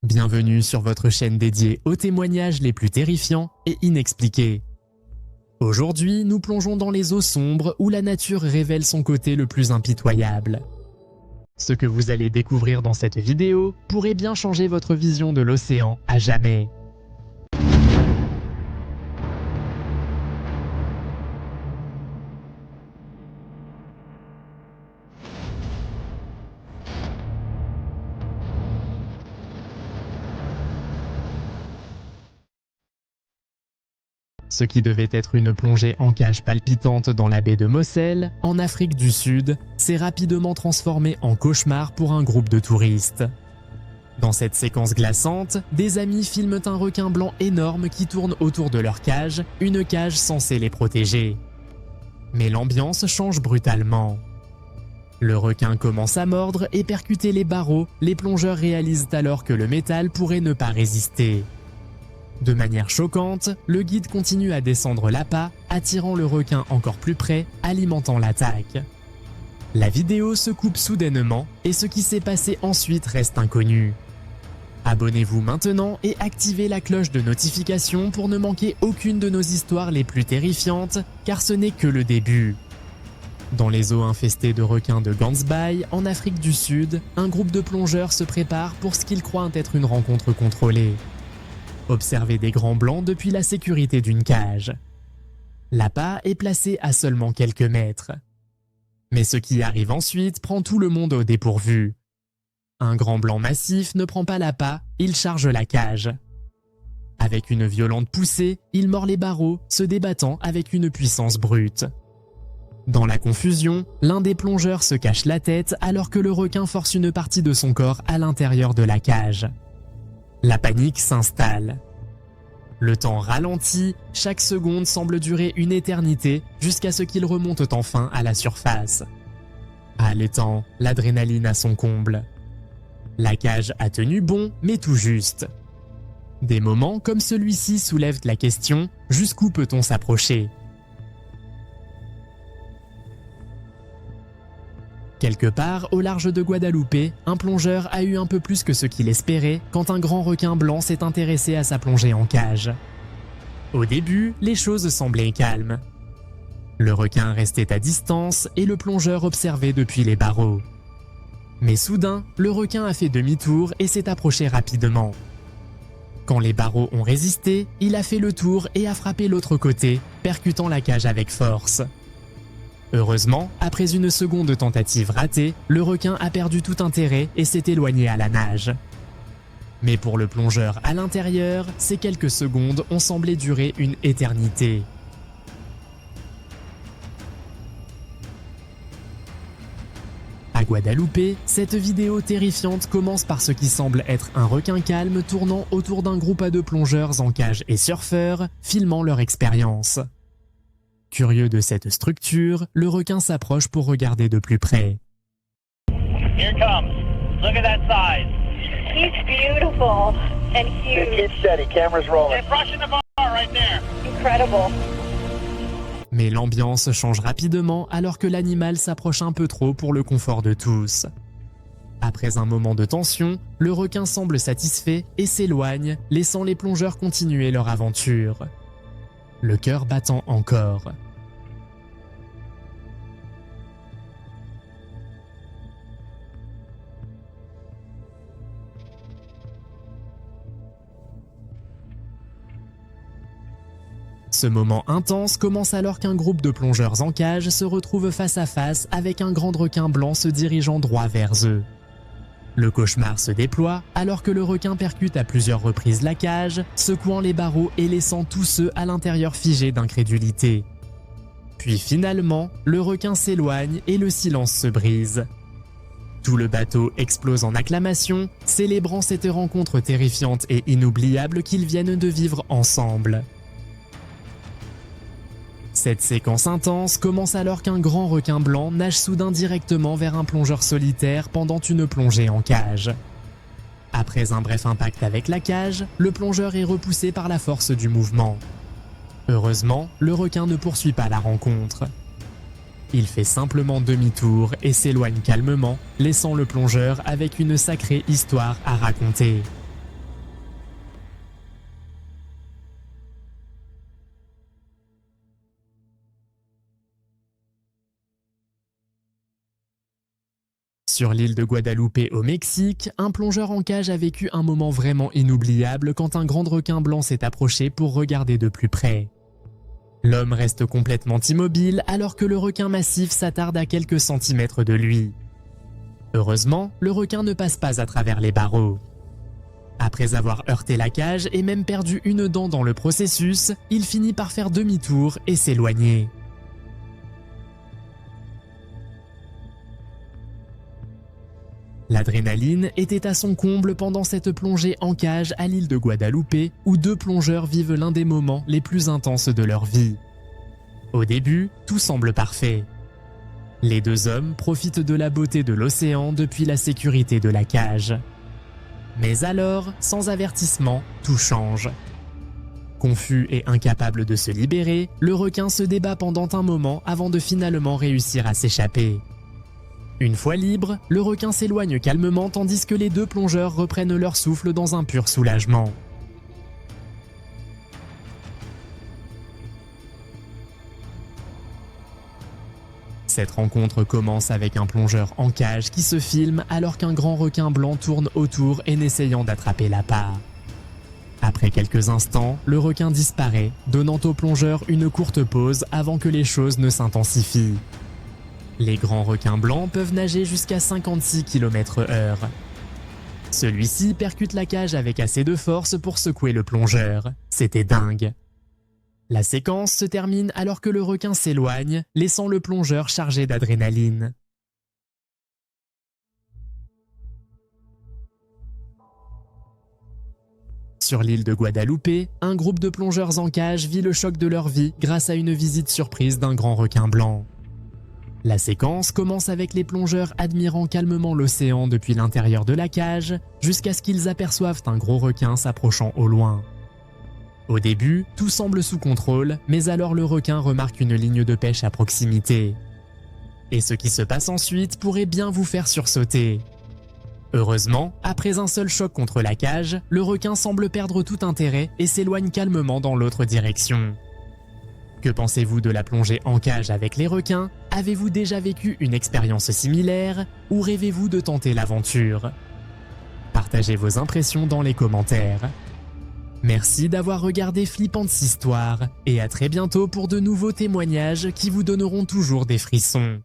Bienvenue sur votre chaîne dédiée aux témoignages les plus terrifiants et inexpliqués. Aujourd'hui, nous plongeons dans les eaux sombres où la nature révèle son côté le plus impitoyable. Ce que vous allez découvrir dans cette vidéo pourrait bien changer votre vision de l'océan à jamais. Ce qui devait être une plongée en cage palpitante dans la baie de Mossel, en Afrique du Sud, s'est rapidement transformé en cauchemar pour un groupe de touristes. Dans cette séquence glaçante, des amis filment un requin blanc énorme qui tourne autour de leur cage, une cage censée les protéger. Mais l'ambiance change brutalement. Le requin commence à mordre et percuter les barreaux, les plongeurs réalisent alors que le métal pourrait ne pas résister. De manière choquante, le guide continue à descendre l'appât, attirant le requin encore plus près, alimentant l'attaque. La vidéo se coupe soudainement et ce qui s'est passé ensuite reste inconnu. Abonnez-vous maintenant et activez la cloche de notification pour ne manquer aucune de nos histoires les plus terrifiantes, car ce n'est que le début. Dans les eaux infestées de requins de Gansbaai, en Afrique du Sud, un groupe de plongeurs se prépare pour ce qu'ils croient être une rencontre contrôlée. Observez des grands blancs depuis la sécurité d'une cage. L'appât est placé à seulement quelques mètres. Mais ce qui arrive ensuite prend tout le monde au dépourvu. Un grand blanc massif ne prend pas l'appât, il charge la cage. Avec une violente poussée, il mord les barreaux, se débattant avec une puissance brute. Dans la confusion, l'un des plongeurs se cache la tête alors que le requin force une partie de son corps à l'intérieur de la cage. La panique s'installe. Le temps ralentit, chaque seconde semble durer une éternité jusqu'à ce qu'ils remontent enfin à la surface. Haletant, l'adrénaline à son comble. La cage a tenu bon, mais tout juste. Des moments comme celui-ci soulèvent la question « Jusqu'où peut-on s'approcher ?» Quelque part, au large de Guadeloupe, un plongeur a eu un peu plus que ce qu'il espérait quand un grand requin blanc s'est intéressé à sa plongée en cage. Au début, les choses semblaient calmes. Le requin restait à distance et le plongeur observait depuis les barreaux. Mais soudain, le requin a fait demi-tour et s'est approché rapidement. Quand les barreaux ont résisté, il a fait le tour et a frappé l'autre côté, percutant la cage avec force. Heureusement, après une seconde tentative ratée, le requin a perdu tout intérêt et s'est éloigné à la nage. Mais pour le plongeur à l'intérieur, ces quelques secondes ont semblé durer une éternité. À Guadeloupe, cette vidéo terrifiante commence par ce qui semble être un requin calme tournant autour d'un groupe de plongeurs en cage et surfeurs, filmant leur expérience. Curieux de cette structure, le requin s'approche pour regarder de plus près. Here it comes. Look at that size. He's beautiful and huge. Keep steady. Camera's rolling. It's brushing the bar right there. Incredible. Mais l'ambiance change rapidement alors que l'animal s'approche un peu trop pour le confort de tous. Après un moment de tension, le requin semble satisfait et s'éloigne, laissant les plongeurs continuer leur aventure. Le cœur battant encore. Ce moment intense commence alors qu'un groupe de plongeurs en cage se retrouve face à face avec un grand requin blanc se dirigeant droit vers eux. Le cauchemar se déploie alors que le requin percute à plusieurs reprises la cage, secouant les barreaux et laissant tous ceux à l'intérieur figés d'incrédulité. Puis finalement, le requin s'éloigne et le silence se brise. Tout le bateau explose en acclamations, célébrant cette rencontre terrifiante et inoubliable qu'ils viennent de vivre ensemble. Cette séquence intense commence alors qu'un grand requin blanc nage soudain directement vers un plongeur solitaire pendant une plongée en cage. Après un bref impact avec la cage, le plongeur est repoussé par la force du mouvement. Heureusement, le requin ne poursuit pas la rencontre. Il fait simplement demi-tour et s'éloigne calmement, laissant le plongeur avec une sacrée histoire à raconter. Sur l'île de Guadeloupe au Mexique, un plongeur en cage a vécu un moment vraiment inoubliable quand un grand requin blanc s'est approché pour regarder de plus près. L'homme reste complètement immobile alors que le requin massif s'attarde à quelques centimètres de lui. Heureusement, le requin ne passe pas à travers les barreaux. Après avoir heurté la cage et même perdu une dent dans le processus, il finit par faire demi-tour et s'éloigner. L'adrénaline était à son comble pendant cette plongée en cage à l'île de Guadeloupe où deux plongeurs vivent l'un des moments les plus intenses de leur vie. Au début, tout semble parfait. Les deux hommes profitent de la beauté de l'océan depuis la sécurité de la cage. Mais alors, sans avertissement, tout change. Confus et incapable de se libérer, le requin se débat pendant un moment avant de finalement réussir à s'échapper. Une fois libre, le requin s'éloigne calmement tandis que les deux plongeurs reprennent leur souffle dans un pur soulagement. Cette rencontre commence avec un plongeur en cage qui se filme alors qu'un grand requin blanc tourne autour en essayant d'attraper l'appât. Après quelques instants, le requin disparaît, donnant au plongeur une courte pause avant que les choses ne s'intensifient. Les grands requins blancs peuvent nager jusqu'à 56 km/h. Celui-ci percute la cage avec assez de force pour secouer le plongeur. C'était dingue. La séquence se termine alors que le requin s'éloigne, laissant le plongeur chargé d'adrénaline. Sur l'île de Guadeloupe, un groupe de plongeurs en cage vit le choc de leur vie grâce à une visite surprise d'un grand requin blanc. La séquence commence avec les plongeurs admirant calmement l'océan depuis l'intérieur de la cage, jusqu'à ce qu'ils aperçoivent un gros requin s'approchant au loin. Au début, tout semble sous contrôle, mais alors le requin remarque une ligne de pêche à proximité. Et ce qui se passe ensuite pourrait bien vous faire sursauter. Heureusement, après un seul choc contre la cage, le requin semble perdre tout intérêt et s'éloigne calmement dans l'autre direction. Que pensez-vous de la plongée en cage avec les requins? Avez-vous déjà vécu une expérience similaire ou rêvez-vous de tenter l'aventure? Partagez vos impressions dans les commentaires. Merci d'avoir regardé Flippantes Histoires et à très bientôt pour de nouveaux témoignages qui vous donneront toujours des frissons.